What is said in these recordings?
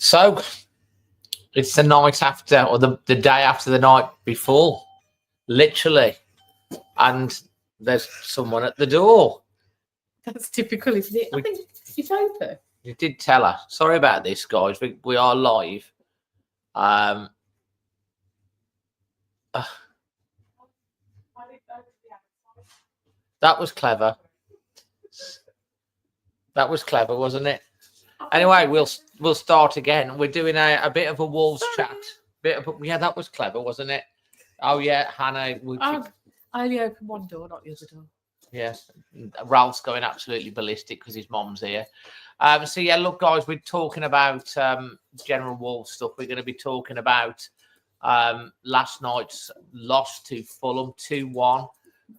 So it's the night after, or the day after the night before, literally, and there's someone at the door. That's typical, isn't it? I think it's open. You did tell her. Sorry about this, guys. We are live. That was clever. That was clever, wasn't it? Anyway, we'll start again. We're doing a bit of a Wolves chat. Yeah, that was clever, wasn't it? Oh yeah, Hannah. I only opened one door, not the other door. Yes, Ralph's going absolutely ballistic because his mom's here. So yeah, look, guys, we're talking about general Wolves stuff. We're going to be talking about last night's loss to Fulham 2-1.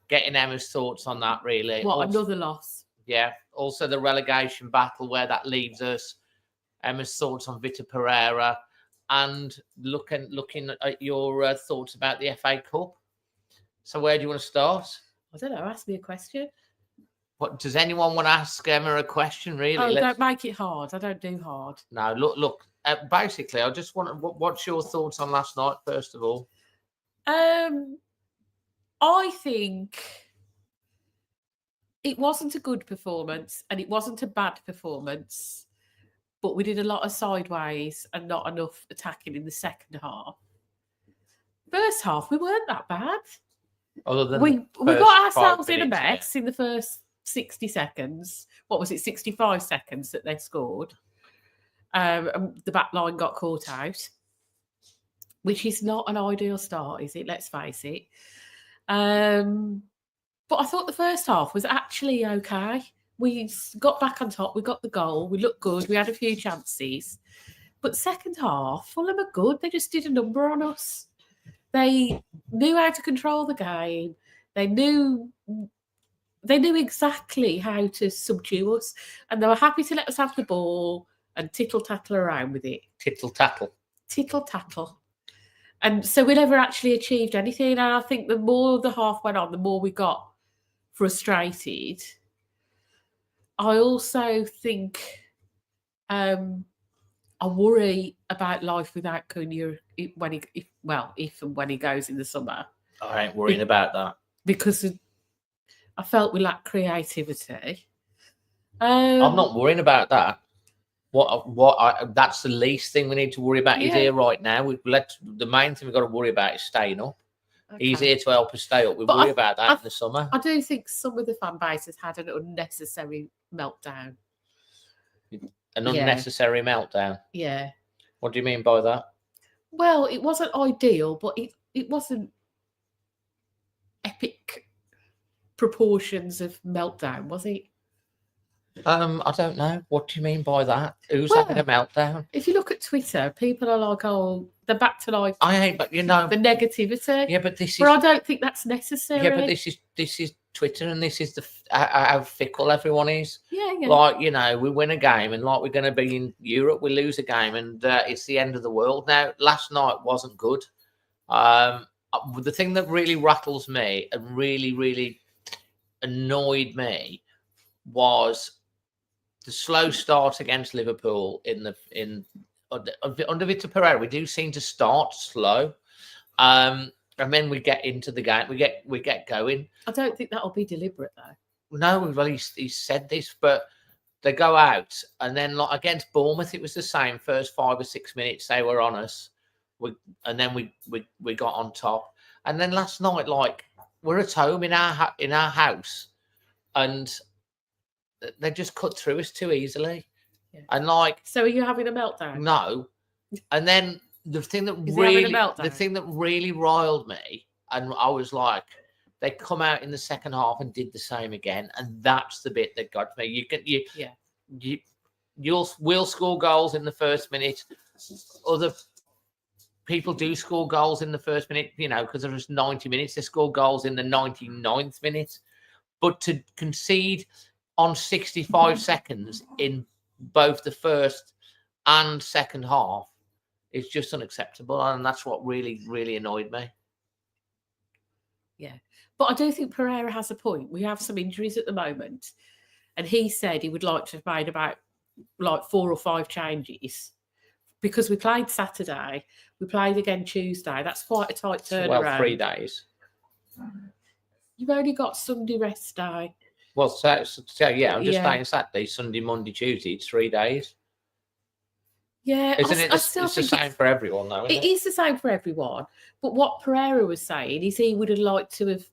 Getting Emma's thoughts on that, really. Another loss. Yeah. Also the relegation battle, where that leaves us. Emma's thoughts on Vitor Pereira, and looking at your thoughts about the FA Cup. So where do you want to start? I don't know. Ask me a question. What does anyone want to ask Emma a question? Really? Oh, don't make it hard. I don't do hard. No, look. Basically, I just want. What's your thoughts on last night? First of all, I think it wasn't a good performance and it wasn't a bad performance, but we did a lot of sideways and not enough attacking in the second half. First half, we weren't that bad. Other than we got ourselves in a mess in the first 60 seconds. What was it, 65 seconds that they scored? And the back line got caught out, which is not an ideal start, is it? Let's face it. But I thought the first half was actually okay. We got back on top. We got the goal. We looked good. We had a few chances. But second half, Fulham are good. They just did a number on us. They knew how to control the game. They knew exactly how to subdue us. And they were happy to let us have the ball and tittle-tattle around with it. Tittle-tattle. Tittle-tattle. And so we never actually achieved anything. And I think the more the half went on, the more we got frustrated. I also think I worry about life without Cunha if and when he goes in the summer. I ain't worrying about that. Because I felt we lacked creativity. I'm not worrying about that. That's the least thing we need to worry about. He's here right now. The main thing we've got to worry about is staying up. Okay. He's here to help us stay up. We'll worry about that in the summer. I do think some of the fan base has had an unnecessary meltdown. An unnecessary meltdown? Yeah. What do you mean by that? Well, it wasn't ideal, but it wasn't epic proportions of meltdown, was it? I don't know. What do you mean by that? Who's having a meltdown? If you look at Twitter, people are like, "Oh, they're back to life." I ain't, but the negativity. Yeah, but this is. But I don't think that's necessary. Yeah, but this is Twitter, and this is how fickle everyone is. Yeah. Like, we win a game, and like we're going to be in Europe, we lose a game, and it's the end of the world. Now, last night wasn't good. The thing that really rattles me and really, really annoyed me was the slow start against Liverpool under Vitor Pereira. We do seem to start slow, and then we get into the game. We get going. I don't think that'll be deliberate, though. No, well, he said this, but they go out, and then like against Bournemouth, it was the same. First 5 or 6 minutes, they were on us, and then we got on top. And then last night, like we're at home in our house, and they just cut through us too easily. Yeah. And like, so are you having a meltdown? No. And then the thing that really riled me, and I was like, they come out in the second half and did the same again, and that's the bit that got me. We'll score goals in the first minute. Other people do score goals in the first minute, because there's 90 minutes. They score goals in the 99th minute, but to concede on 65 seconds in both the first and second half is just unacceptable, and that's what really, really annoyed me. Yeah, but I do think Pereira has a point. We have some injuries at the moment, and he said he would like to have made about like 4 or 5 changes because we played Saturday, we played again Tuesday. That's quite a tight turnaround. Well, 3 days. You've only got Sunday rest day. Well, so yeah, I'm just saying Saturday, Sunday, Monday, Tuesday. It's 3 days. Yeah, Isn't it? It's the same for everyone, though. Isn't it is the same for everyone. But what Pereira was saying is he would have liked to have.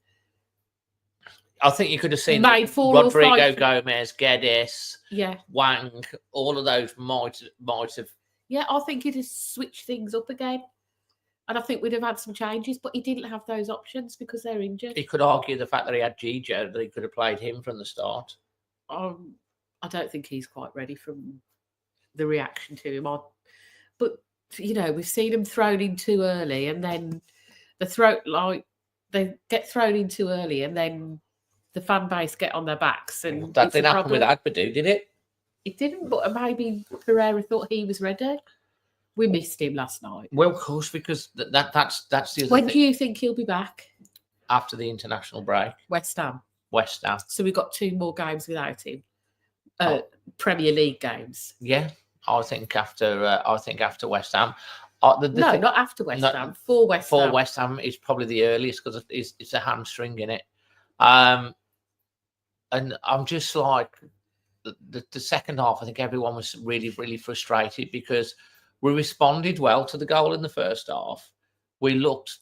I think you could have seen made 4 Rodrigo, or 5 Gomez, Geddes, yeah, Wang, all of those might have. Yeah, I think he'd have switched things up again. And I think we'd have had some changes, but he didn't have those options because they're injured. He could argue the fact that he had Gijo, that he could have played him from the start. I don't think he's quite ready from the reaction to him. But, we've seen him thrown in too early and then they get thrown in too early and then the fan base get on their backs. And that didn't happen with Agbadou, did it? It didn't, but maybe Pereira thought he was ready. We missed him last night. Well, of course, because that's the other thing. When do you think he'll be back? After the international break. West Ham. So we've got 2 more games without him. Premier League games. Yeah, I think after West Ham. Not after West Ham. For West Ham. For West Ham is probably the earliest because it's a hamstring in it. And I'm just like the second half. I think everyone was really, really frustrated because we responded well to the goal in the first half. We looked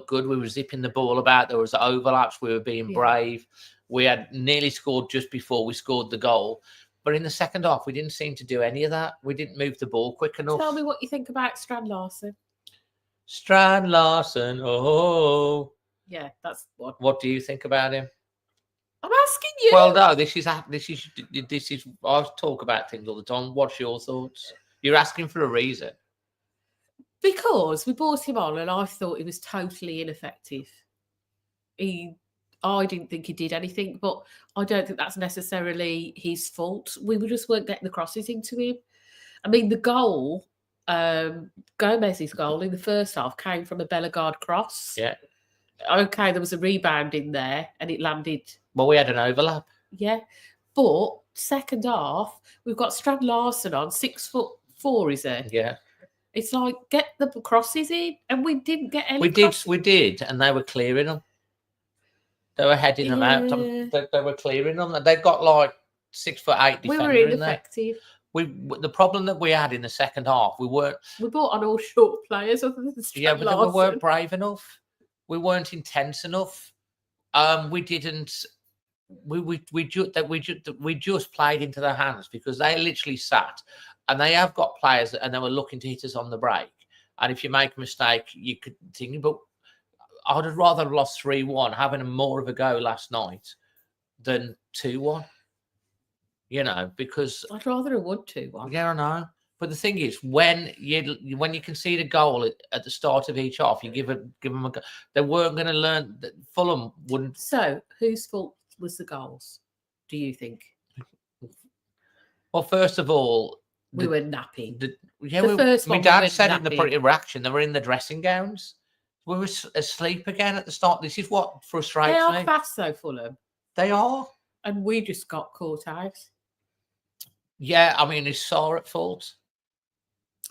good. We were zipping the ball about. There was overlaps. We were being brave. We had nearly scored just before we scored the goal. But in the second half, we didn't seem to do any of that. We didn't move the ball quick enough. Tell me what you think about Strand Larsen. Strand Larsen, oh. Yeah, that's what. What do you think about him? I'm asking you. Well, no, this is. I talk about things all the time. What's your thoughts? You're asking for a reason. Because we brought him on and I thought he was totally ineffective. I didn't think he did anything, but I don't think that's necessarily his fault. We just weren't getting the crosses into him. I mean, the goal, Gomez's goal in the first half came from a Bellegarde cross. Yeah. Okay, there was a rebound in there and it landed. Well, we had an overlap. Yeah. But second half, we've got Strand Larsen on, 6'4", is he? Yeah. It's like, get the crosses in. And we didn't get any We did, and they were clearing them. They were heading them out. They were clearing them. They got like 6'8" defender. We were ineffective. The problem that we had in the second half, we brought on all short players other than Strand but Larsen. we weren't brave enough. We weren't intense enough. We didn't. We just played into their hands because they literally sat, and they have got players and they were looking to hit us on the break. And if you make a mistake, you could think, but I would have rather lost 3-1, having more of a go last night than 2-1. Because I'd rather have won 2-1. Yeah, I know. But the thing is, when you concede a goal at the start of each half, you give them a go. They weren't going to learn. That Fulham wouldn't. So, whose fault was the goals? Do you think? Well, first of all, we were napping. My dad said in the pre-reaction they were in the dressing gowns. We were asleep again at the start. This is what frustrates me. They are fast, though, Fulham. They are. And we just got caught out. Yeah, I mean, is Saar at fault?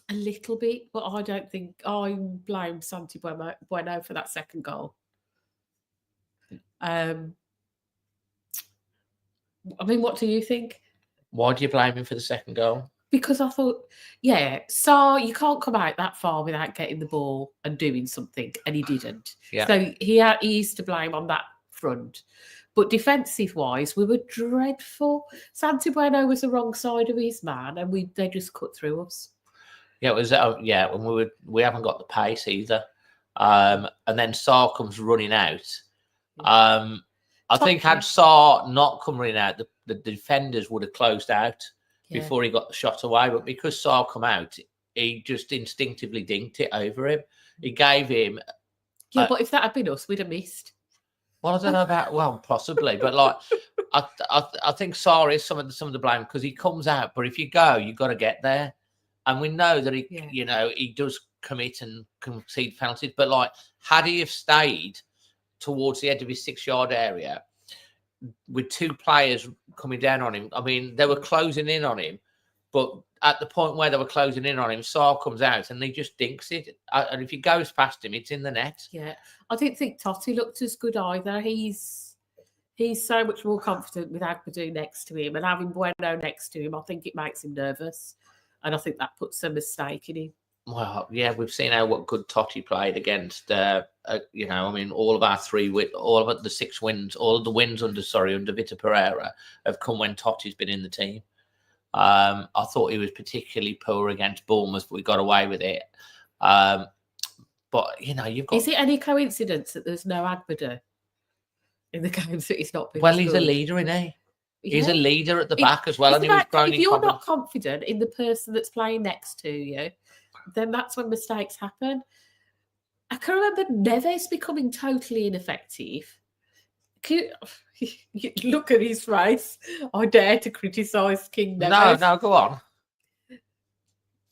A little bit, but I don't think I blame Santi Bueno for that second goal. I mean, what do you think? Why do you blame him for the second goal? Because I thought, yeah, Saar, you can't come out that far without getting the ball and doing something, and he didn't. Yeah. So he's to blame on that front. But defensive-wise, we were dreadful. Santi Bueno was the wrong side of his man, and they just cut through us. Yeah, it was. When we haven't got the pace either, and then Saar comes running out. I think had Saar not come running out, the defenders would have closed out before he got the shot away. But because Saar come out, he just instinctively dinked it over him. He gave him. Yeah, but if that had been us, we'd have missed. Well, I don't know about. Well, possibly, but like, I think Saar is some of the blame because he comes out. But if you go, you've got to get there, and we know that he does commit and concede penalties. But like, had he have stayed towards the edge of his 6-yard area with two players coming down on him, I mean, they were closing in on him. But at the point where they were closing in on him, Sarr comes out and he just dinks it. And if he goes past him, it's in the net. Yeah, I didn't think Totti looked as good either. He's so much more confident with Agbadou next to him, and having Bueno next to him, I think it makes him nervous, and I think that puts a mistake in him. Well, yeah, we've seen what good Totti played against. You know, I mean, all of the 6 wins, all of the wins under Vitor Pereira have come when Totti's been in the team. I thought he was particularly poor against Bournemouth, but we got away with it. But you know, you've got. Is it any coincidence that there's no Agbadou in the games that he's not been? Well, he's a leader, isn't he? Yeah. He's a leader at the back as well, and he was growing. If you're not confident in the person that's playing next to you, then that's when mistakes happen. I can remember Neves becoming totally ineffective. Look at his face. I dare to criticise King Neves. No, go on.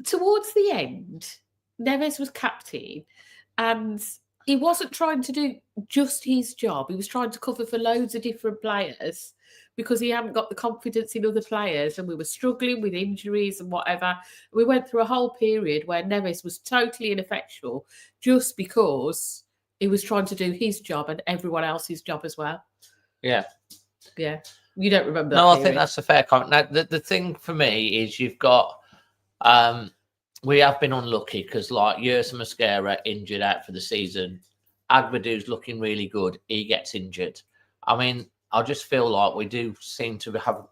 Towards the end, Neves was captain, and he wasn't trying to do just his job. He was trying to cover for loads of different players because he hadn't got the confidence in other players, and we were struggling with injuries and whatever. We went through a whole period where Neves was totally ineffectual just because he was trying to do his job and everyone else's job as well. Yeah. Yeah. You don't remember that? No, I period. think that's a fair comment. Now, the thing for me is you've got we have been unlucky because like Yersa Mosquera injured out for the season. Agbadou's looking really good. He gets injured. I mean, I just feel like we do seem to have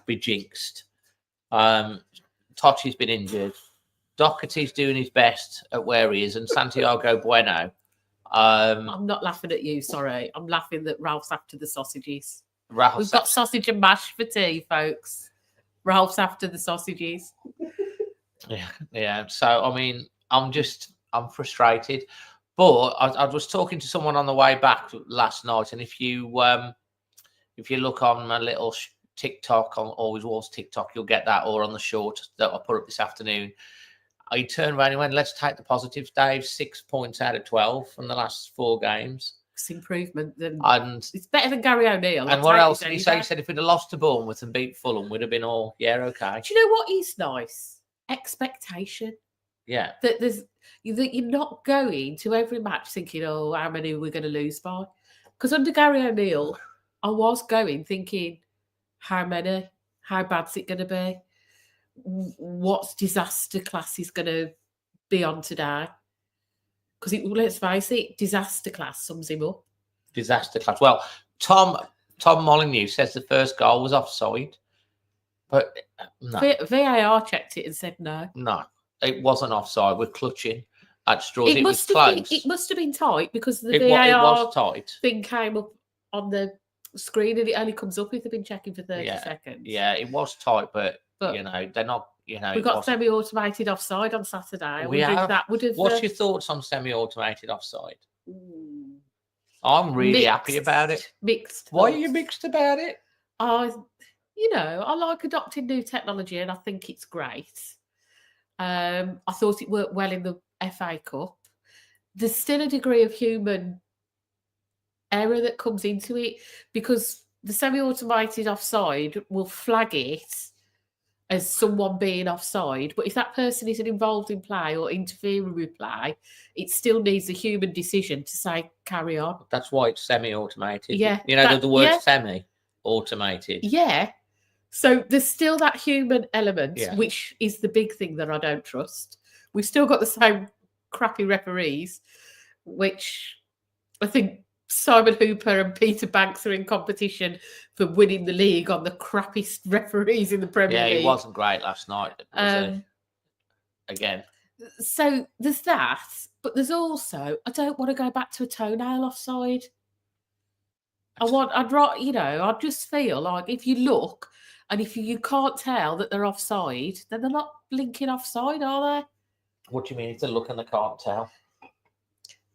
be jinxed. Totti's been injured. Doherty's doing his best at where he is, and Santiago Bueno. I'm not laughing at you, sorry. I'm laughing that Ralph's after the sausages. We've got sausage and mash for tea, folks. Ralph's after the sausages. Yeah. So, I mean, I'm frustrated. But I was talking to someone on the way back last night, and if you look on my little TikTok, on Always Wars TikTok, you'll get that, or on the short that I put up this afternoon. I turned around and went, let's take the positives, Dave. 6 points out of 12 from the last 4 games. It's improvement. And it's better than Gary O'Neill. And what else did he say? He said if we'd have lost to Bournemouth and beat Fulham, we'd have been all, yeah, okay. Do you know what is nice? Expectation. Yeah. That you're not going to every match thinking, oh, how many are we going to lose by? Because under Gary O'Neill, I was going thinking, how many? How bad's it going to be? What disaster class is going to be on today? Because let's face it, disaster class sums him up. Disaster class. Well, Tom Molyneux says the first goal was offside, but no. VAR checked it and said no. No, it wasn't offside. We're clutching at straws. It was close. close. It must have been tight because the VAR VAR was tight. Thing came up on the screen and it only comes up if they've been checking for 30 seconds. Yeah, it was tight, but you know, they're not, you know. We got semi-automated offside on Saturday. That would have. What's your thoughts on semi-automated offside? I'm really happy about it. Mixed. Why are you mixed about it? I like adopting new technology and I think it's great. I thought it worked well in the FA Cup. There's still a degree of human error that comes into it because the semi-automated offside will flag it as someone being offside, but if that person isn't involved in play or interfering with play, it still needs a human decision to say carry on. That's why it's semi-automated. Yeah, you know the word semi-automated. Yeah. So there's still that human element, which is the big thing that I don't trust. We've still got the same crappy referees, which I think Simon Hooper and Peter Banks are in competition for winning the league on the crappiest referees in the Premier League. Yeah, he wasn't great last night. Again. So there's that, but there's also, I don't want to go back to a toenail offside. I just feel like if you look and if you can't tell that they're offside, then they're not blinking offside, are they? What do you mean if they look and they can't tell?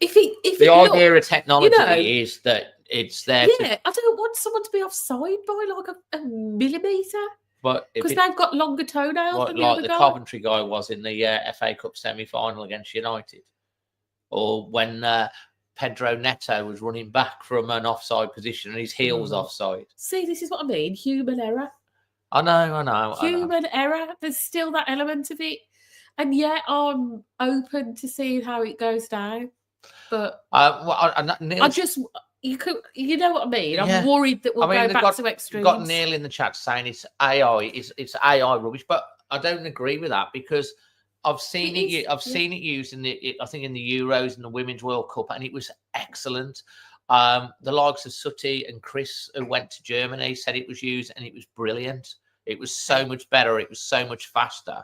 The idea of technology is that it's there. Yeah, I don't want someone to be offside by like a millimetre. But because they've got longer toenails than like the Coventry guy was in the FA Cup semi-final against United, or when Pedro Neto was running back from an offside position and his heel was offside. See, this is what I mean. Human error. I know. Human error. There's still that element of it, and yet I'm open to seeing how it goes down. But Neil, you know what I mean. Yeah. I'm worried that we'll I mean, go back to extremes. Got Neil in the chat saying it's AI, it's AI rubbish, but I don't agree with that because I've seen seen it used in I think in the Euros and the Women's World Cup, and it was excellent. The likes of Sutty and Chris, who went to Germany, said it was used and it was brilliant. It was so much better. It was so much faster.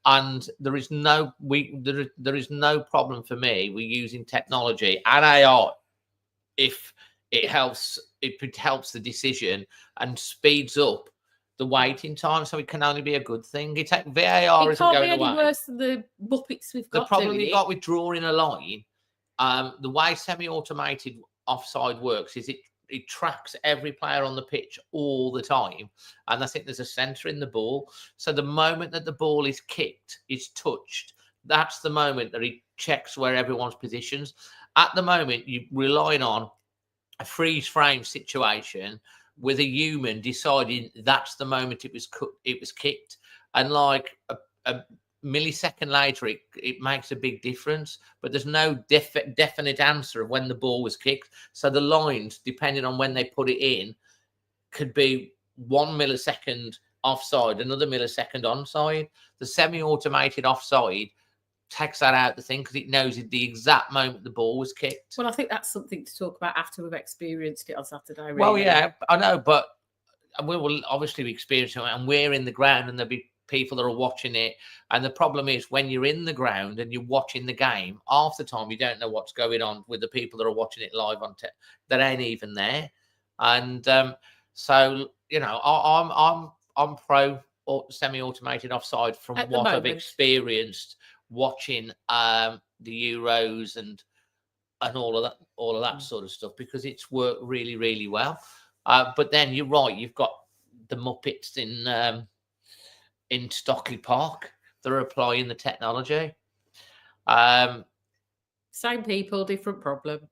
And there is no problem for me with using technology and AI if it helps the decision and speeds up the waiting time, so it can only be a good thing. VAR isn't going away. It can't be any worse than the Muppets we've got. The problem you've got with drawing a line, the way semi-automated offside works is it tracks every player on the pitch all the time, and I think there's a centre in the ball. So the moment that the ball is kicked, is touched, that's the moment that he checks where everyone's positions. At the moment, you're relying on a freeze frame situation with a human deciding that's the moment it was kicked, and like a millisecond later it makes a big difference, but there's no definite answer of when the ball was kicked. So the lines, depending on when they put it in, could be 1 millisecond offside, another millisecond onside. The semi-automated offside takes that out the thing because it knows the exact moment the ball was kicked. Well, I think that's something to talk about after we've experienced it on Saturday. Really. Well, yeah, I know, but we will obviously be experiencing it, and we're in the ground, and there'll be people that are watching it. And the problem is when you're in the ground and you're watching the game, half the time you don't know what's going on with the people that are watching it live on that ain't even there. And so I'm pro semi-automated offside from what I've experienced watching the Euros and all of that sort of stuff, because it's worked really, really well. But then you're right, you've got the Muppets in Stockley Park that are applying the technology. Same people, different problem.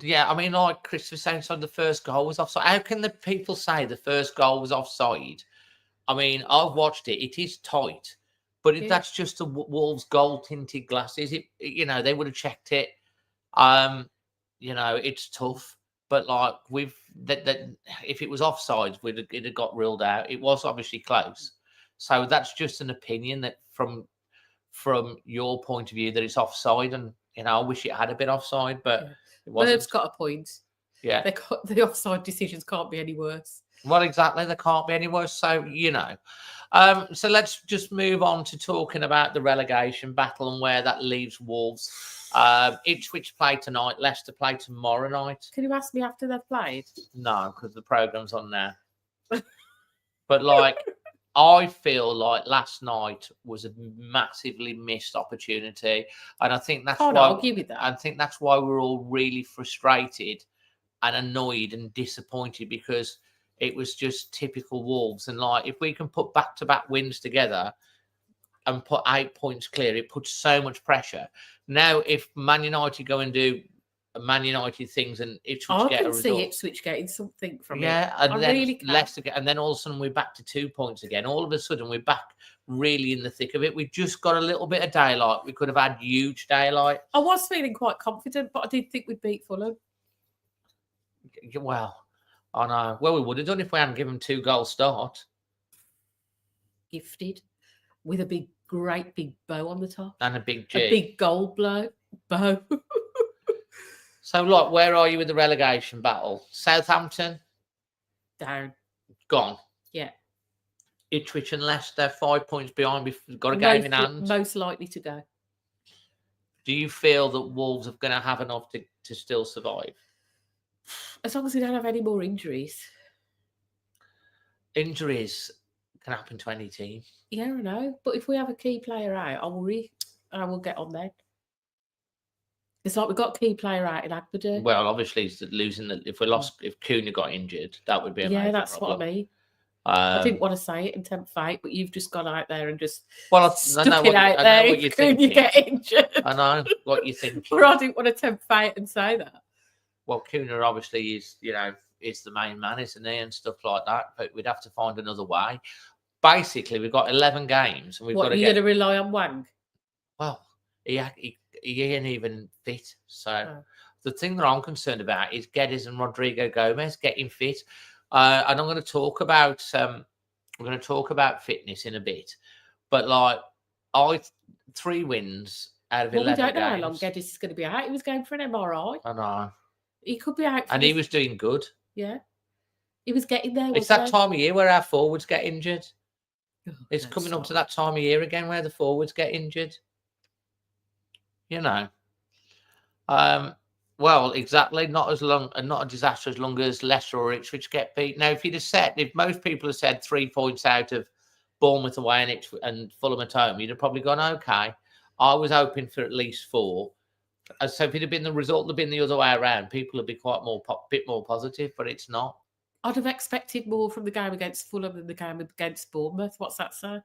Yeah, I mean, like Chris was saying, so the first goal was offside. How can the people say the first goal was offside? I mean, I've watched it. It is tight, but that's just the Wolves' gold-tinted glasses. They would have checked it. It's tough, but like if it was offside, it'd have got ruled out. It was obviously close. So that's just an opinion that from your point of view that it's offside, and I wish it had a bit offside, but it wasn't. Bird's got a point. Yeah, the offside decisions can't be any worse. Well, exactly, they can't be any worse. So so let's just move on to talking about the relegation battle and where that leaves Wolves. Ipswich play tonight. Leicester play tomorrow night. Can you ask me after they've played? No, because the programme's on now. But like, I feel like last night was a massively missed opportunity, and I think that's why. I'll give you that. I think that's why we're all really frustrated and annoyed and disappointed, because it was just typical Wolves. And like, if we can put back-to-back wins together and put 8 points clear, it puts so much pressure. Now, if Man United go and do Man United things and Ipswich get a result, I can see Ipswich getting something from it. Yeah, and then Leicester and then all of a sudden we're back to 2 points again. All of a sudden we're back really in the thick of it. We've just got a little bit of daylight. We could have had huge daylight. I was feeling quite confident, but I did think we'd beat Fulham. Well, I know. Well, we would have done if we hadn't given 2-goal start. Gifted with a great big bow on the top and a big G. A big gold bow. So, like, where are you with the relegation battle? Southampton? Down. Gone. Yeah. Ipswich and Leicester, 5 points behind. We've got a game in hand. Most likely to go. Do you feel that Wolves are going to have enough to still survive? As long as we don't have any more injuries. Injuries can happen to any team. Yeah, I know. But if we have a key player out, I worry. I will get on then. It's like we've got a key player out in Agbada. Well, obviously, it's losing. If Cunha got injured, that would be a major that's problem. what I mean. I didn't want to say it in tempt fate, but you've just gone out there and just stuck it out there. If Cunha get injured. I know what you think. Or I didn't want to tempt fate and say that. Well, Cunha obviously is, is the main man, isn't he, and stuff like that. But we'd have to find another way. Basically, we've got 11 games, and we've got to You're going to rely on Wang? Well, he ain't even fit. So the thing that I'm concerned about is Geddes and Rodrigo Gomez getting fit. And I'm going to talk about fitness in a bit. But like, 3 wins out of 11 we don't know games. how long Geddes is going to be out. He was going for an MRI. I know. He could be out. And he was doing good. Yeah. He was getting there. It's that time of year where our forwards get injured. Oh, it's coming up to that time of year again where the forwards get injured. You know. Well, exactly. Not as long and not a disaster as long as Leicester or Ipswich get beat. Now, if most people had said 3 points out of Bournemouth away and Fulham at home, you'd have probably gone, okay. I was hoping for at least 4. So if it had been the result had been the other way around, people would be bit more positive, but it's not. I'd have expected more from the game against Fulham than the game against Bournemouth. What's that say?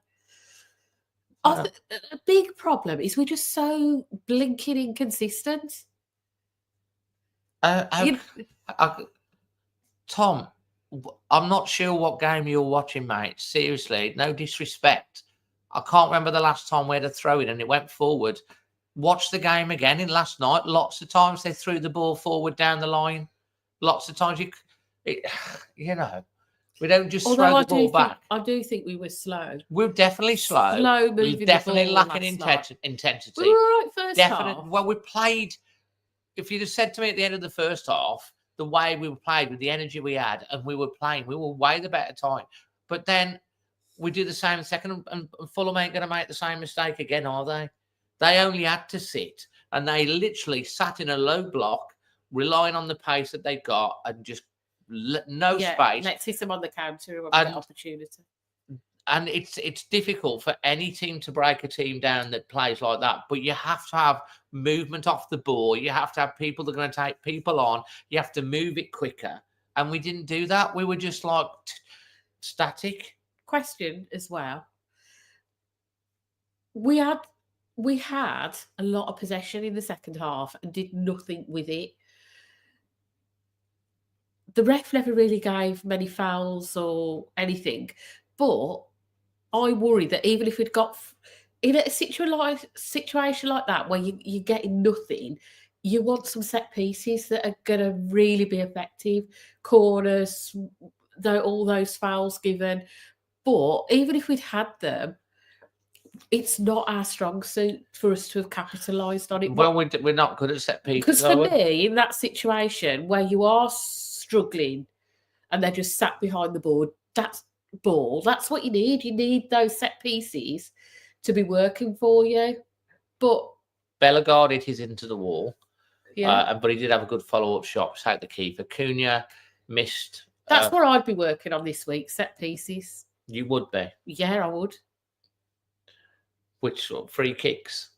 A big problem is we're just so blinking inconsistent. Tom, I'm not sure what game you're watching, mate. Seriously, no disrespect. I can't remember the last time we had a throw in and it went forward. Watch the game again in last night. Lots of times they threw the ball forward down the line. Lots of times you know, we don't just throw the ball back. I do think we were slow. We're definitely slow. Slow moving. We're definitely lacking intensity. We were all right first half. Well, we played. If you'd have said to me at the end of the first half, the way we were played with the energy we had, and we were playing, we were way the better time. But then we do the same second, and Fulham ain't going to make the same mistake again, are they? They only had to sit, and they literally sat in a low block, relying on the pace that they got, and just no space. Let's hit them on the counter and an opportunity. And it's difficult for any team to break a team down that plays like that. But you have to have movement off the ball. You have to have people that are going to take people on. You have to move it quicker. And we didn't do that. We were just like static. Question as well. We had a lot of possession in the second half and did nothing with it. The ref never really gave many fouls or anything, but I worry that even if we'd got in a situation like that where you're getting nothing, you want some set pieces that are going to really be effective, corners, all those fouls given. But even if we'd had them, it's not our strong suit for us to have capitalised on it. Well, we're not good at set pieces. Because for me, in that situation where you are struggling and they're just sat behind the board, that's what you need. You need those set pieces to be working for you. But Bella guarded his into the wall. Yeah. But he did have a good follow-up shot, take the keeper. Cunha missed. That's what I'd be working on this week, set pieces. You would be? Yeah, I would. Which sort of free kicks?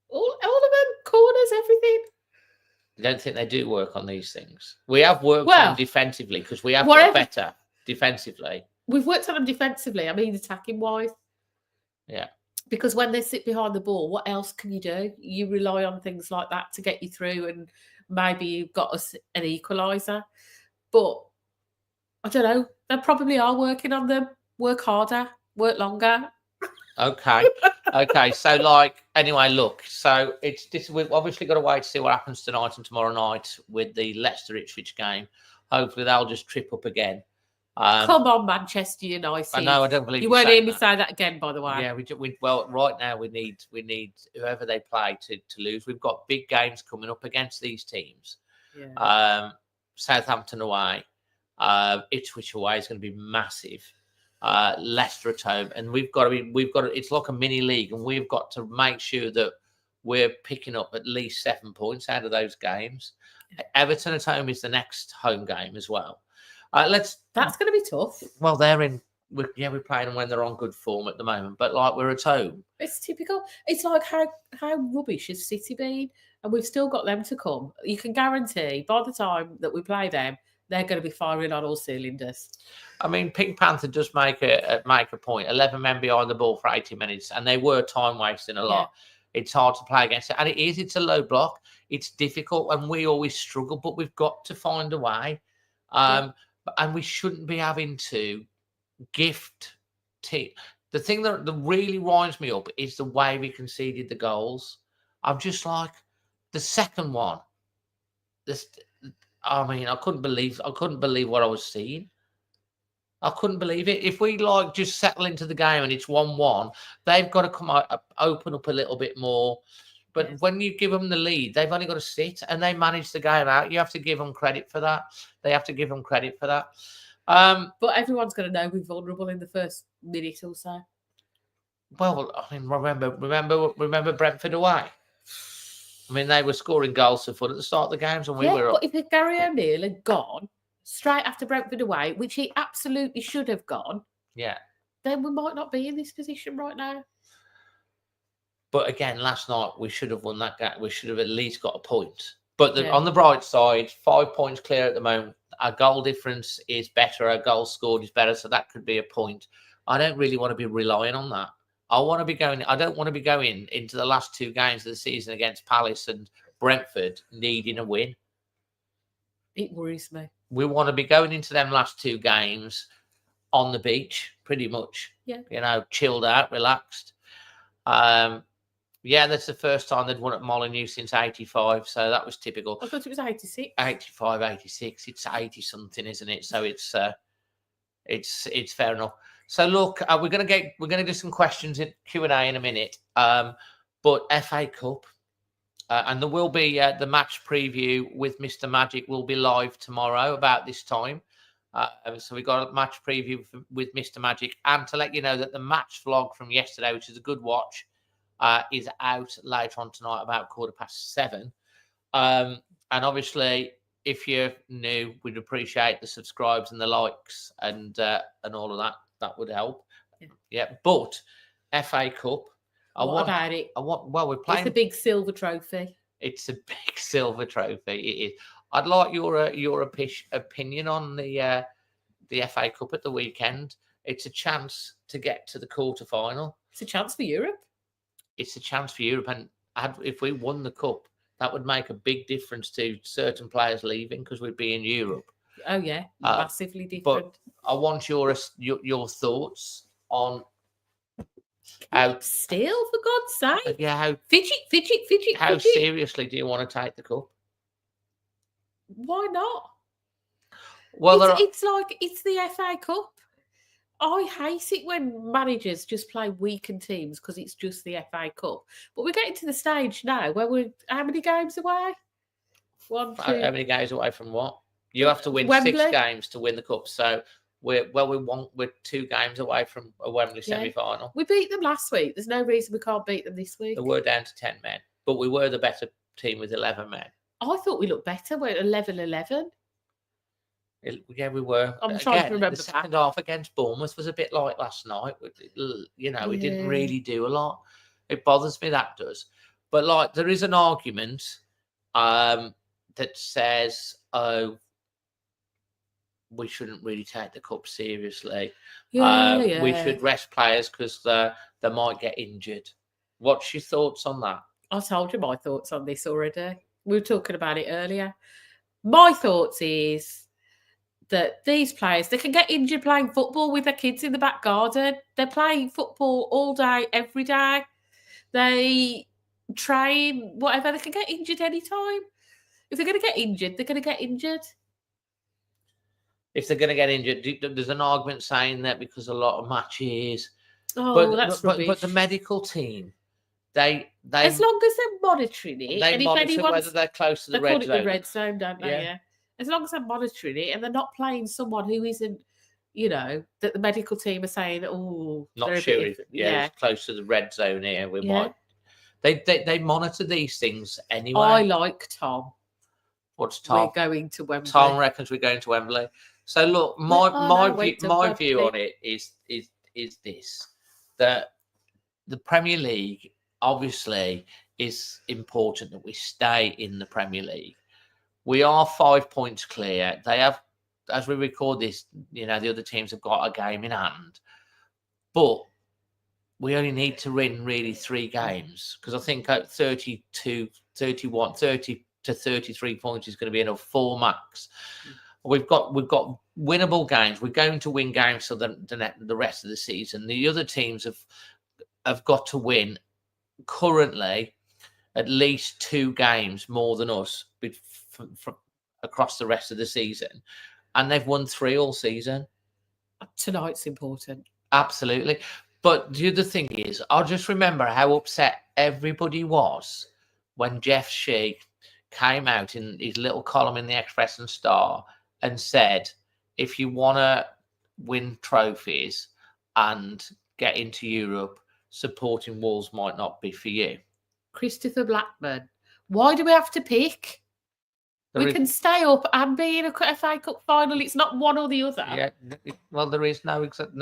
All of them, corners, everything. I don't think they do work on these things. We have worked on them defensively because we have got better defensively. We've worked on them defensively. I mean, attacking-wise. Yeah. Because when they sit behind the ball, what else can you do? You rely on things like that to get you through, and maybe you've got an equaliser. But I don't know. They probably are working on them. Work harder, work longer. Okay. So, anyway, look. So we've obviously got to wait to see what happens tonight and tomorrow night with the Leicester Ipswich game. Hopefully, they'll just trip up again. Come on, Manchester United. I know. I don't believe you won't hear me say that again. By the way, yeah. Well, right now we need whoever they play to lose. We've got big games coming up against these teams. Yeah. Southampton away, Ipswich away is going to be massive. Leicester at home, and we've got to. It's like a mini league, and we've got to make sure that we're picking up at least 7 points out of those games. Everton at home is the next home game as well. That's going to be tough. Well, we're playing them when they're on good form at the moment, but we're at home. It's typical. It's like how rubbish has City been, and we've still got them to come. You can guarantee by the time that we play them, they're going to be firing on all cylinders. I mean, Pink Panther does make a point. 11 men behind the ball for 80 minutes, and they were time wasting a lot. Yeah. It's hard to play against it, and it's a low block. It's difficult, and we always struggle, but we've got to find a way. And we shouldn't be having to gift the thing that really winds me up is the way we conceded the goals. I'm just like, the second one, I couldn't believe what I was seeing. I couldn't believe it. If we just settle into the game and it's 1-1, they've got to come out, open up a little bit more. But when you give them the lead, they've only got to sit, and they manage the game out. You have to give them credit for that. But everyone's going to know we're vulnerable in the first minute or so. Well, I mean, remember Brentford away. I mean, they were scoring goals for fun at the start of the games, and we were up. But if Gary O'Neill had gone straight after Brentford away, which he absolutely should have gone, then we might not be in this position right now. But again, last night we should have won that game. We should have at least got a point. But on the bright side, 5 points clear at the moment. Our goal difference is better. Our goal scored is better, so that could be a point. I don't really want to be relying on that. I don't want to be going into the last 2 games of the season against Palace and Brentford needing a win. It worries me. We want to be going into them last 2 games on the beach, pretty much. Yeah. Chilled out, relaxed. That's the first time they'd won at Molineux since 85, so that was typical. I thought it was 86. 85, 86. It's 80-something, isn't it? So it's fair enough. So look, we're gonna do some questions in Q&A in a minute. But FA Cup, and there will be the match preview with Mr. Magic will be live tomorrow about this time. So we got a match preview with Mr. Magic, and to let you know that the match vlog from yesterday, which is a good watch, is out later on tonight about 7:15. And obviously, if you're new, we'd appreciate the subscribes and the likes and all of that. That would help. Yeah. But FA Cup. What about it? We're playing. It's a big silver trophy. It's a big silver trophy. It is. I'd like your opinion on the FA Cup at the weekend. It's a chance to get to the quarterfinal. It's a chance for Europe. It's a chance for Europe, and if we won the cup, that would make a big difference to certain players leaving because we'd be in Europe. Oh yeah, massively different. But I want your thoughts on how still, for God's sake. Yeah, how fidget. How seriously do you want to take the cup? Why not? Well, it's like it's the FA Cup. I hate it when managers just play weakened teams because it's just the FA Cup. But we're getting to the stage now where we're how many games away? 1, 2. How many games away from what? You have to win Wembley. 6 games to win the cup. So we're 2 games away from a Wembley semi-final. We beat them last week. There's no reason we can't beat them this week. They were down to 10 men, but we were the better team with 11 men. I thought we looked better. We're 11-11. Yeah, we were. I'm trying to remember. The second half against Bournemouth was a bit like last night. We didn't really do a lot. It bothers me, that does. But there is an argument that says, we shouldn't really take the cup seriously. We should rest players because they might get injured. What's your thoughts on that? I told you my thoughts on this already. We were talking about it earlier. My thoughts is that these players, they can get injured playing football with their kids in the back garden. They're playing football all day, every day. They train, whatever. They can get injured anytime. If they're going to get injured, they're going to get injured. If they're going to get injured, there's an argument saying that because a lot of matches. That's rubbish. But the medical team, they as long as they're monitoring it, they monitor whether they're close to the red zone. They call it the red zone, don't they? Yeah. As long as they're monitoring it and they're not playing someone who isn't, that the medical team are saying, not sure. It's close to the red zone here. We might. They monitor these things anyway. I like Tom. What's Tom? We're going to Wembley. Tom reckons we're going to Wembley. So look, my view on it is this: that the Premier League obviously is important that we stay in the Premier League. We are 5 points clear. They have, as we record this, the other teams have got a game in hand. But we only need to win really 3 games because I think 30 to 33 points is going to be enough, 4 max. we've got winnable games. We're going to win games for the rest of the season. The other teams have got to win currently at least 2 games more than us across the rest of the season, and they've won 3 all season. Tonight's important. Absolutely. But the other thing is, I just remember how upset everybody was when Jeff Shee came out in his little column in the Express and Star and said, if you want to win trophies and get into Europe, supporting Wolves might not be for you. Christopher Blackman. Why do we have to pick? We can stay up and be in a FA Cup final. It's not one or the other. Yeah, well, there is no exact.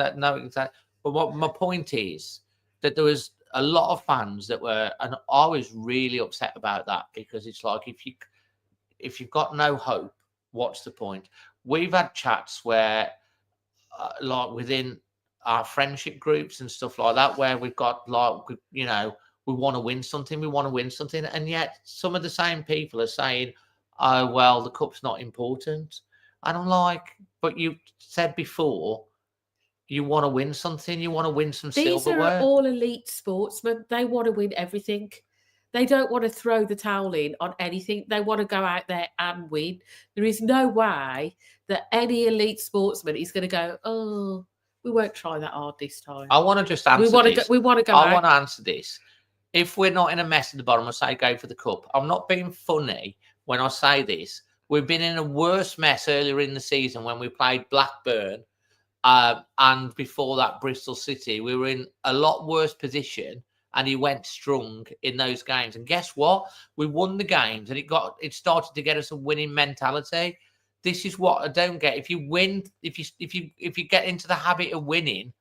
But what my point is that there was a lot of fans that were, and I was really upset about that, because it's like, if you've got no hope, what's the point? We've had chats where, like within our friendship groups and stuff like that, where we've got we want to win something, and yet some of the same people are saying, oh, well, the cup's not important. And I'm like, but you said before you want to win something, you want to win some silverware. These are all elite sportsmen. They want to win everything. They don't want to throw the towel in on anything. They want to go out there and win. There is no way that any elite sportsman is going to go, oh, we won't try that hard this time. I want to just answer this. We want to go I want to answer this. If we're not in a mess at the bottom, I say go for the cup. I'm not being funny when I say this. We've been in a worse mess earlier in the season when we played Blackburn, and before that Bristol City. We were in a lot worse position, and he went strong in those games. And guess what? We won the games, and it started to get us a winning mentality. This is what I don't get. If you win, if you get into the habit of winning,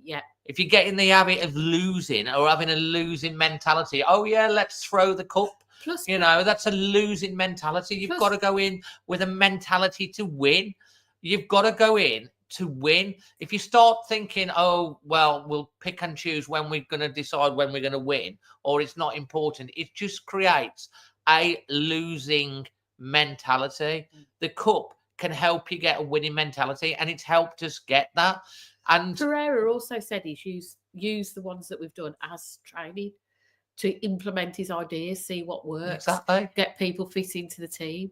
yeah. If you get in the habit of losing or having a losing mentality, oh yeah, let's throw the cup. Plus, that's a losing mentality. You've got to go in with a mentality to win. You've got to go in to win. If you start thinking, oh, well, we'll pick and choose when we're going to decide when we're going to win, or it's not important, it just creates a losing mentality. The cup can help you get a winning mentality, and it's helped us get that. And Pereira also said he's used the ones that we've done as training to implement his ideas, see what works, exactly, get people fit into the team.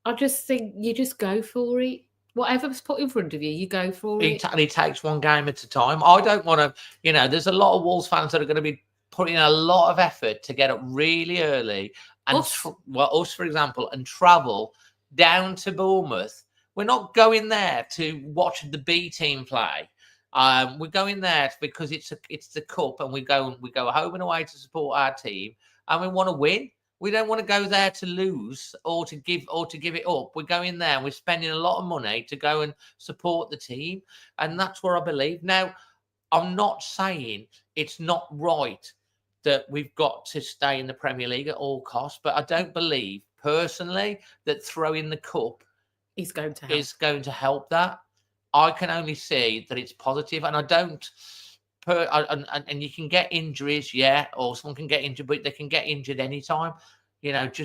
I just think you just go for it. Whatever's put in front of you, you go for it. He takes one game at a time. I don't want to, there's a lot of Wolves fans that are going to be putting in a lot of effort to get up really early. And us, for example, and travel down to Bournemouth. We're not going there to watch the B team play. We're going there because it's the cup, and we go home and away to support our team, and we want to win. We don't want to go there to lose or to give it up. We're going there and we're spending a lot of money to go and support the team, and that's where I believe. Now, I'm not saying it's not right that we've got to stay in the Premier League at all costs, but I don't believe personally that throwing the cup is going to help that. I can only see that it's positive, and I don't. And you can get injuries, yeah, or someone can get injured, but they can get injured anytime. Look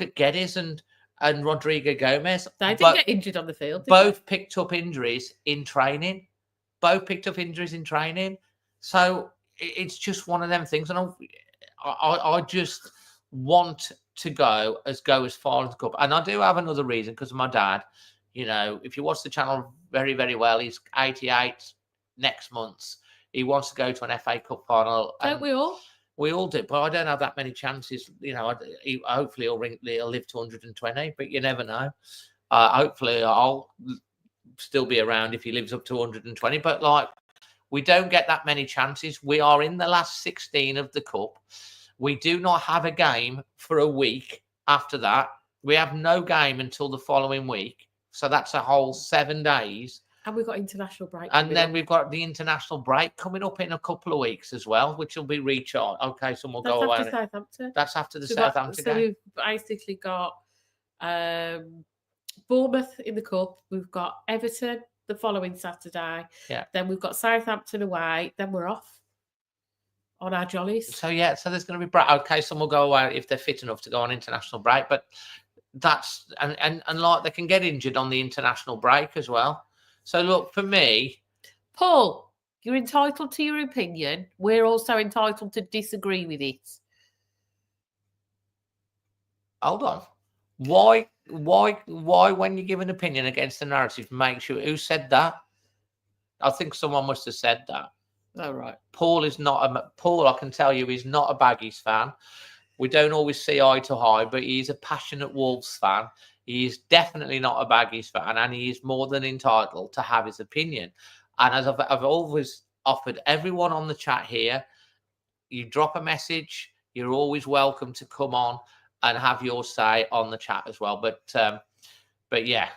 at Geddes and Rodrigo Gomez. They didn't get injured on the field. Both picked up injuries in training. So it's just one of them things, and I just want to go as far as the cup. And I do have another reason, because of my dad. If you watch the channel very, very well, he's 88 next month. He wants to go to an FA Cup final. Don't we all? We all do, but I don't have that many chances. Hopefully he'll live to 120, but you never know. Hopefully I'll still be around if he lives up to 120. But we don't get that many chances. We are in the last 16 of the cup. We do not have a game for a week after that. We have no game until the following week. So that's a whole 7 days. And we've got international break. And then we've got the international break coming up in a couple of weeks as well, which will be recharged. Okay, so we'll go away. Southampton. That's after the Southampton game. So we've basically got Bournemouth in the cup. We've got Everton the following Saturday. Yeah. Then we've got Southampton away. Then we're off on our jollies. So there's going to be break. Okay, some will go away if they're fit enough to go on international break. But that's and like they can get injured on the international break as well. So look, for me, Paul, you're entitled to your opinion. We're also entitled to disagree with it. hold on. Why when you give an opinion against the narrative, make sure who said that? I think someone must have said that. Oh, right. Paul is not Paul, I can tell you, he's not a Baggies fan. We don't always see eye to eye, but he's a passionate Wolves fan. He is definitely not a Baggies fan, and he is more than entitled to have his opinion. And as I've always offered everyone on the chat here, you drop a message, you're always welcome to come on and have your say on the chat as well. But yeah,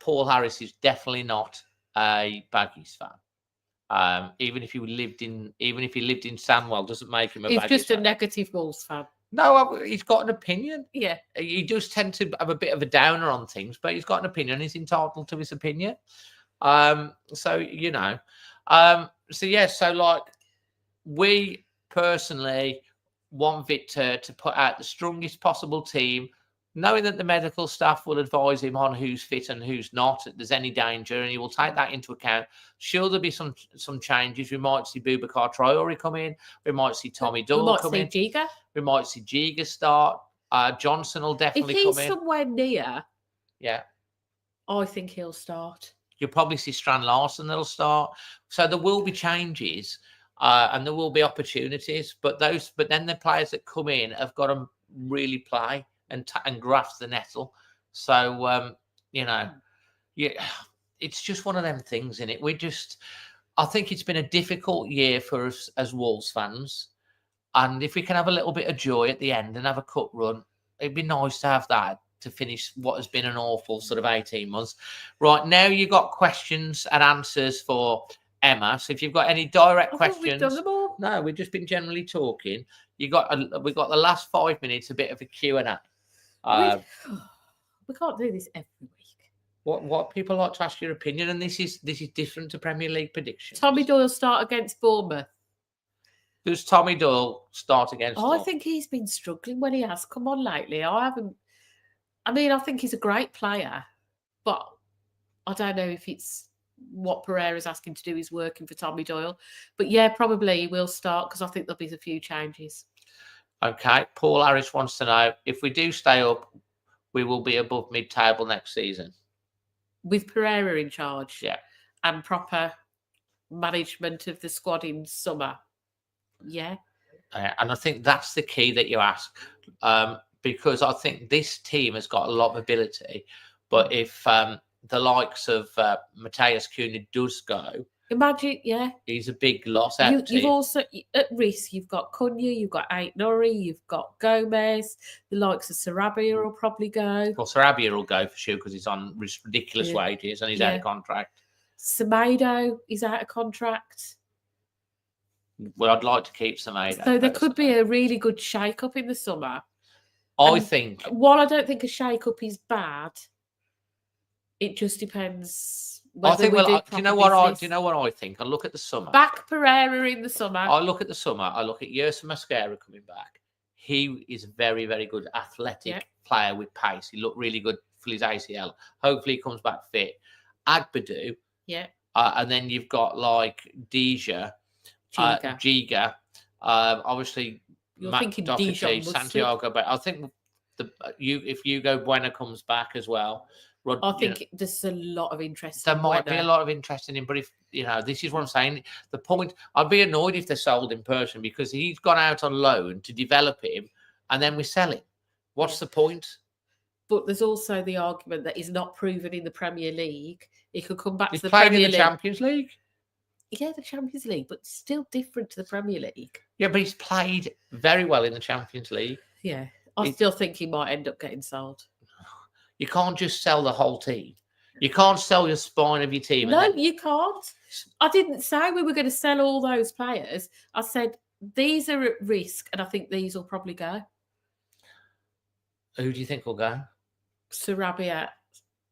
Paul Harris is definitely not a Baggies fan. Even if he lived in Sandwell, doesn't make him a He's Baggies just fan. a negative Wolves fan. No, he's got an opinion. Yeah. He does tend to have a bit of a downer on things, but he's got an opinion. He's entitled to his opinion. So you know, so like we personally want Victor to put out the strongest possible team, knowing that the medical staff will advise him on who's fit and who's not, if there's any danger, and he will take that into account. Sure, there'll be some changes. We might see Boubacar Traore come in. We might see Tommy Doyle come in. Giga. We might see Giga start. Johnson will definitely come in. If he's somewhere near, Yeah. I think he'll start. You'll probably see Strand Larson that'll start. So there will be changes and there will be opportunities. But then the players that come in have got to really play and grasp the nettle. So you know, it's just one of them things, isn't it? I think it's been a difficult year for us as Wolves fans. And if we can have a little bit of joy at the end and have a cup run, it'd be nice to have that to finish what has been an awful sort of 18 months. Right, now you've got questions and answers for Emma. So if you've got any direct questions, we've done them all. No, we've just been generally talking. We've got the last 5 minutes, a bit of a Q&A. We can't do this every week. What people like to ask your opinion, and this is different to Premier League predictions. Tommy Doyle start against Bournemouth. Does Tommy Doyle start against? I think he's been struggling when he has come on lately. I think he's a great player, but I don't know if it's what Pereira's asking to do is working for Tommy Doyle. But yeah, probably he will start because I think there'll be a few changes. Okay. Paul Harris wants to know, if we do stay up, we will be above mid-table next season. With Pereira in charge. Yeah. And proper management of the squad in summer. Yeah. And I think that's the key that you ask. Because I think this team has got a lot of ability. But if the likes of Matthias Cunha does go, imagine, yeah, he's a big loss. You've also, at risk, you've got Cunha, you've got Ait-Nouri, you've got Gomez, the likes of Sarabia will probably go. Well, Sarabia will go for sure because he's on ridiculous wages and he's out of contract. Semedo is out of contract. Well, I'd like to keep Semedo. So there could be a really good shake-up in the summer. I think. While I don't think a shake-up is bad, it just depends. I think. Do you know what I think? I look at the summer. Back Pereira in the summer. I look at the summer. I look at Yersa Mascara coming back. He is a very, very good athletic player with pace. He looked really good for his ACL. Hopefully, he comes back fit. Agbadou. Yeah. And then you've got like Deja, Giga. Obviously, you're Matt thinking Doherty, Santiago. But I think if Hugo Bueno comes back as well. I think there's a lot of interest. There might be a lot of interest in him, but if this is what I'm saying. The point, I'd be annoyed if they sold him in person because he's gone out on loan to develop him, and then we sell him. What's the point? But there's also the argument that he's not proven in the Premier League. He could come back to the Premier Premier League. Champions League. Yeah, the Champions League, but still different to the Premier League. Yeah, but he's played very well in the Champions League. Yeah, I still think he might end up getting sold. You can't just sell the whole team. You can't sell your spine of your team. No, you can't. I didn't say we were going to sell all those players. I said these are at risk, and I think these will probably go. Who do you think will go? Sarabia.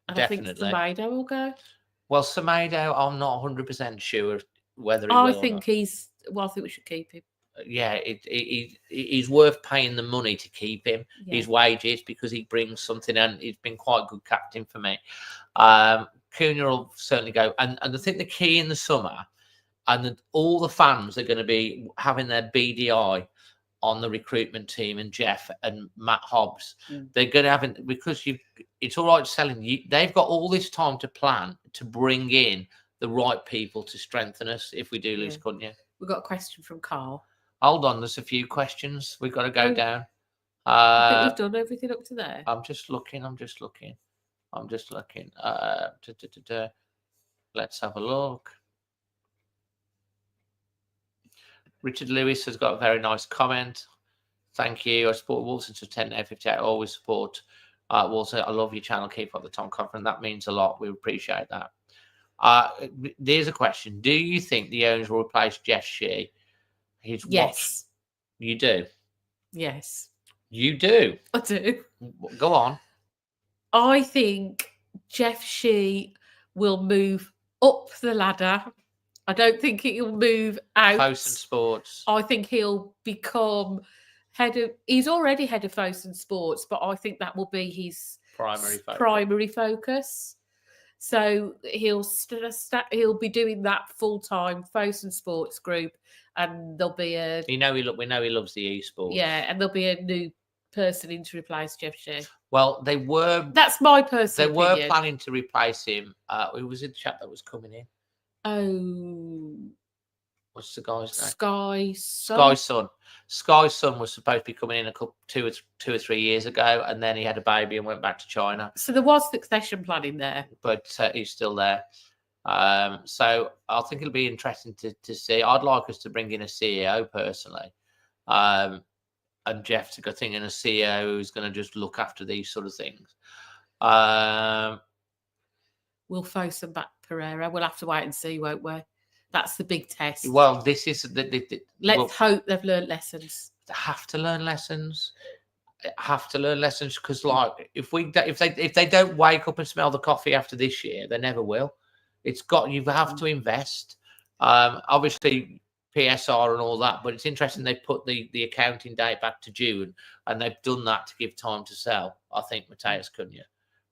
And Definitely. I think Semedo will go. Well, Semedo, I'm not 100% sure whether he will. I think I think we should keep him. he's worth paying the money to keep him, Yeah. his wages, because he brings something, and he's been quite a good captain for me. Cunha will certainly go, and I think the key in the summer, and all the fans are going to be having their BDI on the recruitment team and Jeff and Matt Hobbs. They're going to have it because it's all right selling you. They've got all this time to plan to bring in the right people to strengthen us if we do lose Cunha. We've got a question from Carl. Hold on, there's a few questions. We've got to go down. I think we've done everything up to there. I'm just looking. Let's have a look. Richard Lewis has got a very nice comment. Thank you. I support Wolves since 10/58. I always support Wolves. I love your channel. Keep up the Tom Cochran. That means a lot. We appreciate that. There's a question. Do you think the owners will replace Jeff Shee? Yes. You do? Yes. You do? I do. Go on. I think Jeff Shee will move up the ladder. I don't think he'll move out. Fosun Sports. I think he'll become he's already head of Fosun Sports, but I think that will be his primary focus. So he'll be doing that full time, Fosun Sports Group, and there'll be we know he loves the esports. Yeah, and there'll be a new person in to replace Jeff Shee. Well, That's my personal opinion. Were planning to replace him. Who was in the chat that was coming in? Oh, what's the guy's name? Sky Sun was supposed to be coming in two or 3 years ago, and then he had a baby and went back to China. So there was succession planning there, but he's still there. So I think it'll be interesting to see. I'd like us to bring in a CEO personally, and Jeff to go thinking a CEO who's going to just look after these sort of things. We'll Fosun back Pereira. We'll have to wait and see, won't we? That's the big test. Well, this is let's hope they've learned lessons. They have to learn lessons. Because, like, if they don't wake up and smell the coffee after this year, they never will. You have to invest. Obviously, PSR and all that, but it's interesting they put the accounting date back to June, and they've done that to give time to sell. I think Matheus Cunha,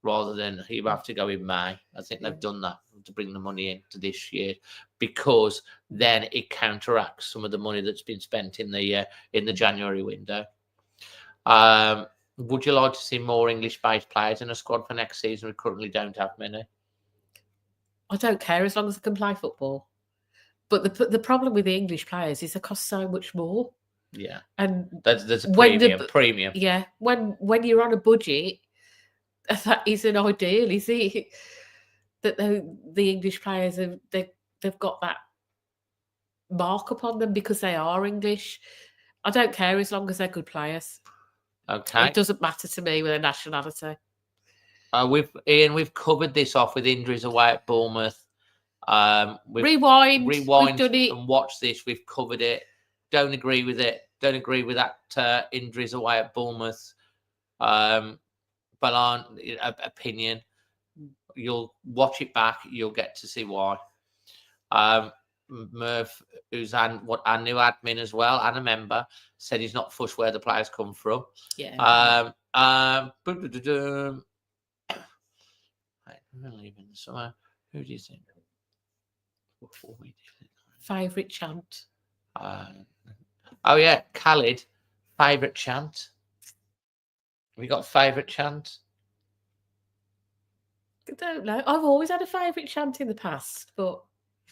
rather than you have to go in May. I think they've done that to bring the money into this year, because then it counteracts some of the money that's been spent in the January window. Would you like to see more English-based players in a squad for next season? We currently don't have many. I don't care as long as they can play football. But the problem with the English players is they cost so much more. Yeah, and there's a premium. Yeah, when you're on a budget, that isn't ideal, is it? That the English players they've got that mark upon them because they are English. I don't care as long as they're good players. Okay, it doesn't matter to me with their nationality. We've covered this off with injuries away at Bournemouth. Rewind. We've done it. And watch this. We've covered it. Don't agree with it. Don't agree with that injuries away at Bournemouth. But on opinion, you'll watch it back. You'll get to see why. Murph, who's our new admin as well and a member, said he's not fussed where the players come from. Yeah. We're leaving somewhere. Who do you think? Favourite chant? Oh yeah, Khalid. Favourite chant. Have you got a favourite chant? I don't know. I've always had a favourite chant in the past, but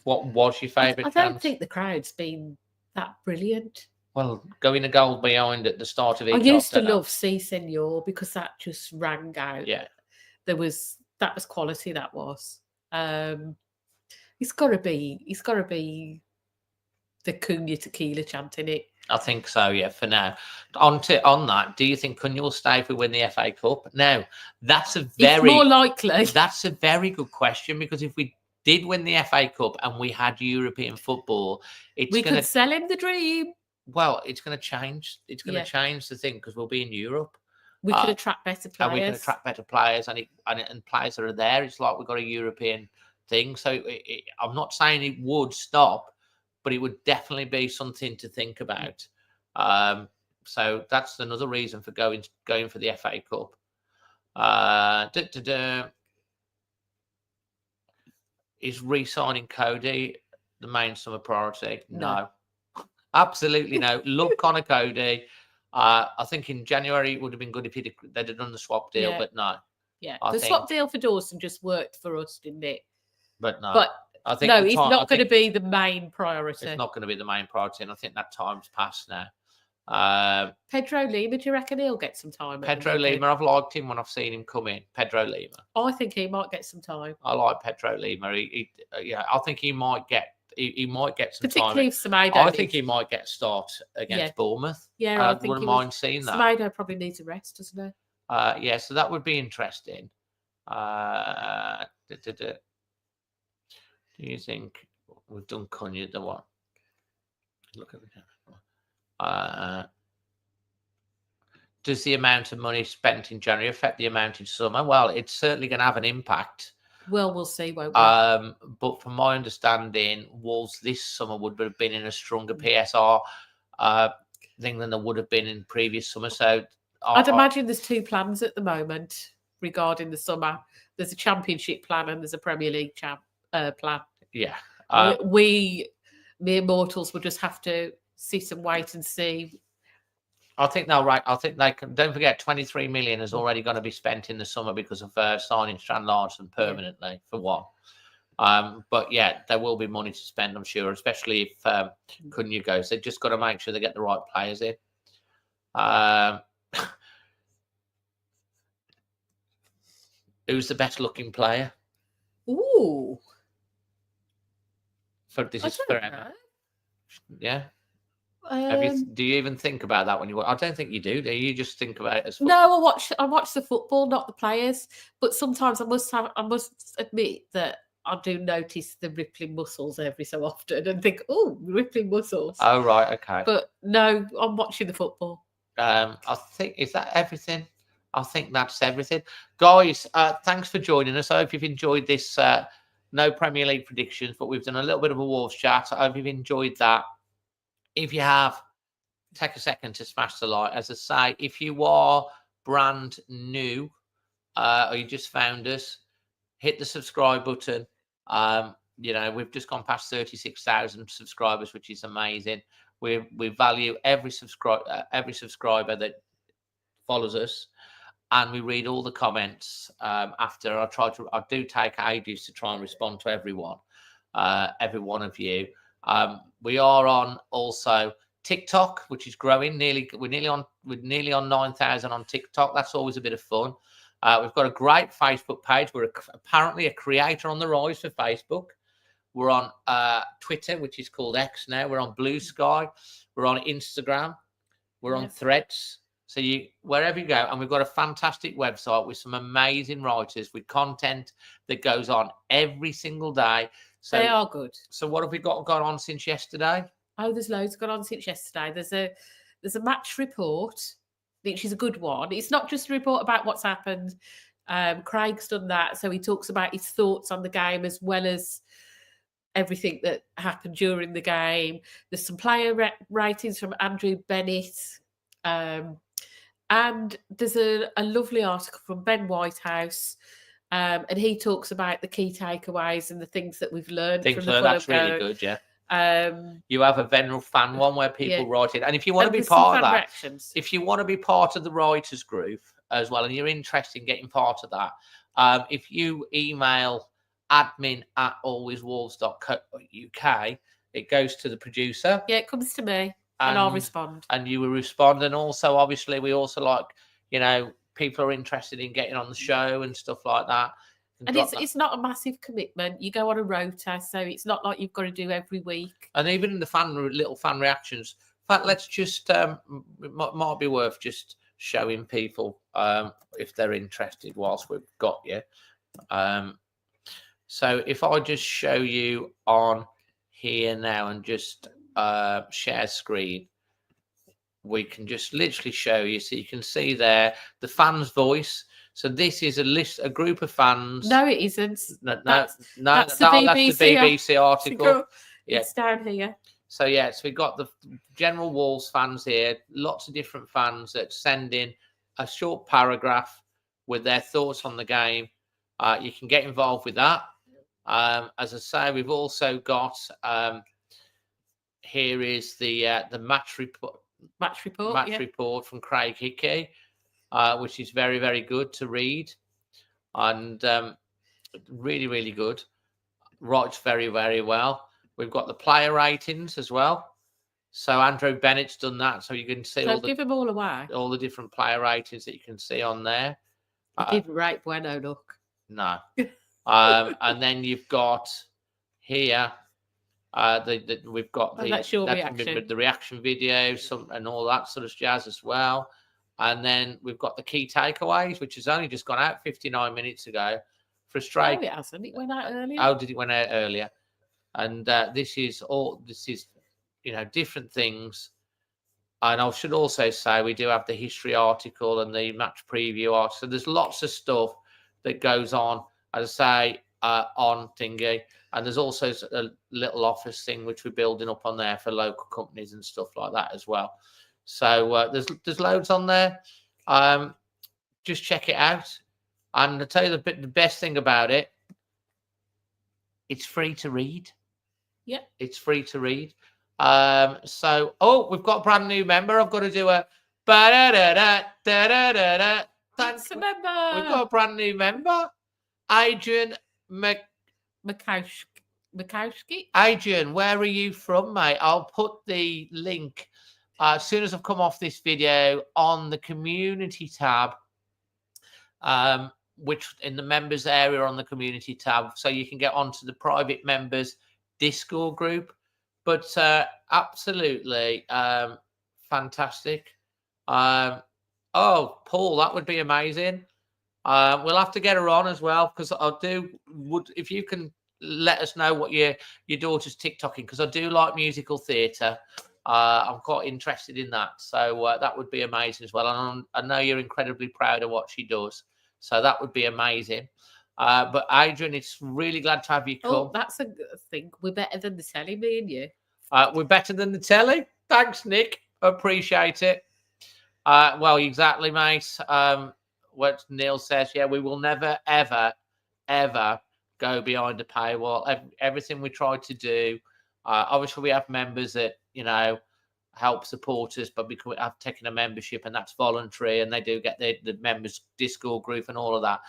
what was your favourite chant? I don't think the crowd's been that brilliant. Well, going a goal behind at the start of each. I used to love Si Senor because that just rang out. Yeah, that was quality. That was. It's got to be the Cunha Tequila chant in it. I think so, yeah, for now. On that, do you think Cunha will stay if we win the FA Cup? Now, it's more likely. That's a very good question, because if we did win the FA Cup and we had European football, we could sell him the dream. Well, it's going to change. It's going to change the thing, because we'll be in Europe. We could attract better players. And we can attract better players, and players that are there. It's like we've got a European thing. So I'm not saying it would stop, but it would definitely be something to think about. So that's another reason for going for the FA Cup. Is re-signing Cody the main summer priority? No. Absolutely no. Love Connor Cody. I think in January it would have been good if they'd have done the swap deal, but no. Yeah, the swap deal for Dawson just worked for us, didn't it? But no. But I think no, it's not going to be the main priority. It's not going to be the main priority, and I think that time's passed now. Pedro Lima, do you reckon he'll get some time? Pedro Lima, I've liked him when I've seen him come in. Pedro Lima. I think he might get some time. I like Pedro Lima. I think he might get some particularly time. If Semedo. I think he might get a start against Bournemouth. Yeah, I wouldn't mind seeing that. Semedo probably needs a rest, doesn't he? Yeah, so that would be interesting. Do you think we've done Cunha the what? Look at the does the amount of money spent in January affect the amount in summer? Well, it's certainly going to have an impact. Well, we'll see, won't we? But from my understanding, Wolves this summer would have been in a stronger PSR thing than there would have been in previous summer. So I'd imagine there's two plans at the moment regarding the summer. There's a Championship plan and there's a Premier League plan. Yeah. We mere mortals will just have to sit and wait and see. I think they'll right. I think they can. Don't forget, 23 million is already going to be spent in the summer because of signing Strand Larson permanently for one. But yeah, there will be money to spend, I'm sure, especially if Cunha goes. They've just got to make sure they get the right players in. Who's the best looking player? Ooh. This is forever. Yeah. Do you even think about that when you watch? I don't think you do. Do you just think about it as football? No, I watch the football, not the players. But sometimes I must admit that I do notice the rippling muscles every so often and think, oh, rippling muscles. Oh, right, okay. But no, I'm watching the football. I think, is that everything? I think that's everything. Guys, thanks for joining us. I hope you've enjoyed this. No Premier League predictions, but we've done a little bit of a Wolves chat. I hope you've enjoyed that. If you have, take a second to smash the like. As I say, if you are brand new or you just found us, hit the subscribe button. We've just gone past 36,000 subscribers, which is amazing. We value every subscriber that follows us, and we read all the comments after. I do take ages to try and respond to every one of you. We are on also TikTok, which is growing. We're nearly on 9,000 on TikTok. That's always a bit of fun. We've got a great Facebook page. We're apparently a creator on the rise for Facebook. We're on Twitter, which is called X now. We're on Blue Sky. We're on Instagram. We're on Threads. So wherever you go, and we've got a fantastic website with some amazing writers with content that goes on every single day. So they are good. So what have we got on since yesterday? Oh, there's loads gone on since yesterday. There's a match report, which is a good one. It's not just a report about what's happened. Craig's done that, so he talks about his thoughts on the game as well as everything that happened during the game. There's some player ratings from Andrew Bennett. And there's a lovely article from Ben Whitehouse, and he talks about the key takeaways and the things that we've learned. That's really good, yeah. You have a Venerable fan one where people write it, and if you want to be part of that, if you want to be part of the writers group as well, and you're interested in getting part of that, if you email admin@alwayswolves.co.uk, it goes to the producer. Yeah, it comes to me. And I'll respond. And you will respond. And also, obviously, we also like, people are interested in getting on the show and stuff like that. And it's not a massive commitment. You go on a rota, so it's not like you've got to do every week. And even in the little fan reactions, in fact, let's just, it might be worth just showing people if they're interested whilst we've got you. So if I just show you on here now and just share screen, we can just literally show you, so you can see there the fans' voice. So this is a group of fans. No, it isn't. That's the BBC article. Yeah, it's down here. So yes, we've got the general Wolves fans here, lots of different fans that send in a short paragraph with their thoughts on the game. You can get involved with that. As I say, we've also got here is the match report. Match report From Craig Hickey, which is very, very good to read, and really, really good. Writes very, very well. We've got the player ratings as well. So Andrew Bennett's done that, so you can see give them all away. All the different player ratings that you can see on there. He didn't rate Bueno, look. No. And then you've got here. We've got the reaction video, and all that sort of jazz as well. And then we've got the key takeaways, which has only just gone out 59 minutes ago. Frustrating. No, it hasn't. It went out earlier. Oh, did it went out earlier? And this is different things. And I should also say we do have the history article and the match preview article. So there's lots of stuff that goes on, as I say, on Thingy. And there's also a little office thing which we're building up on there for local companies and stuff like that as well. So there's loads on there. Just check it out. And I'll tell you the best thing about it, it's free to read. Yeah. It's free to read. So we've got a brand new member. I've got to do a da-da-da-da-da-da-da. Thanks, member. We've got a brand new member, Adrian Mikowski. Adrian, where are you from, mate? I'll put the link as soon as I've come off this video on the community tab, which in the members area on the community tab, so you can get onto the private members Discord group. But absolutely fantastic. Paul, that would be amazing. We'll have to get her on as well, because if you can let us know what your daughter's TikToking, because I do like musical theatre. I'm quite interested in that, so that would be amazing as well. And I know you're incredibly proud of what she does, so that would be amazing. But Adrian, it's really glad to have you come. Oh, that's a good thing. We're better than the telly, me and you. We're better than the telly. Thanks, Nick. Appreciate it. Well, exactly, mate. What Neil says, yeah, we will never, ever, ever go behind a paywall. Everything we try to do, obviously we have members that, help support us, but we have taken a membership, and that's voluntary, and they do get the members Discord group and all of that.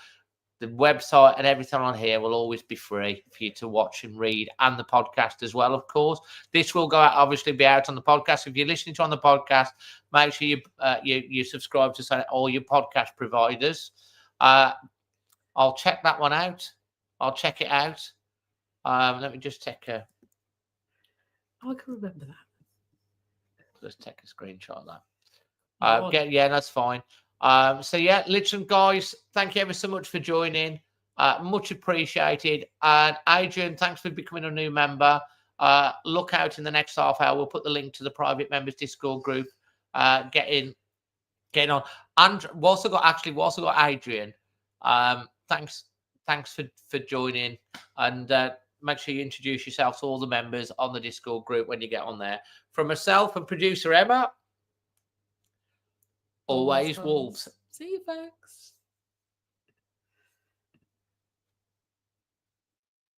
The website and everything on here will always be free for you to watch and read, and the podcast as well, of course. This will obviously be out on the podcast. If you're listening to on the podcast, make sure you subscribe to all your podcast providers. I'll check that one out. I'll check it out. Let me just take a... I can remember that. Let's take a screenshot of that. Yeah, that's fine. So yeah, listen, guys, thank you ever so much for joining. Much appreciated. And Adrian, thanks for becoming a new member. Look out in the next half hour. We'll put the link to the private members Discord group. Get on. And we also got Adrian. Thanks for joining. And make sure you introduce yourself to all the members on the Discord group when you get on there. From myself and producer Emma, always Wolves. See you, folks.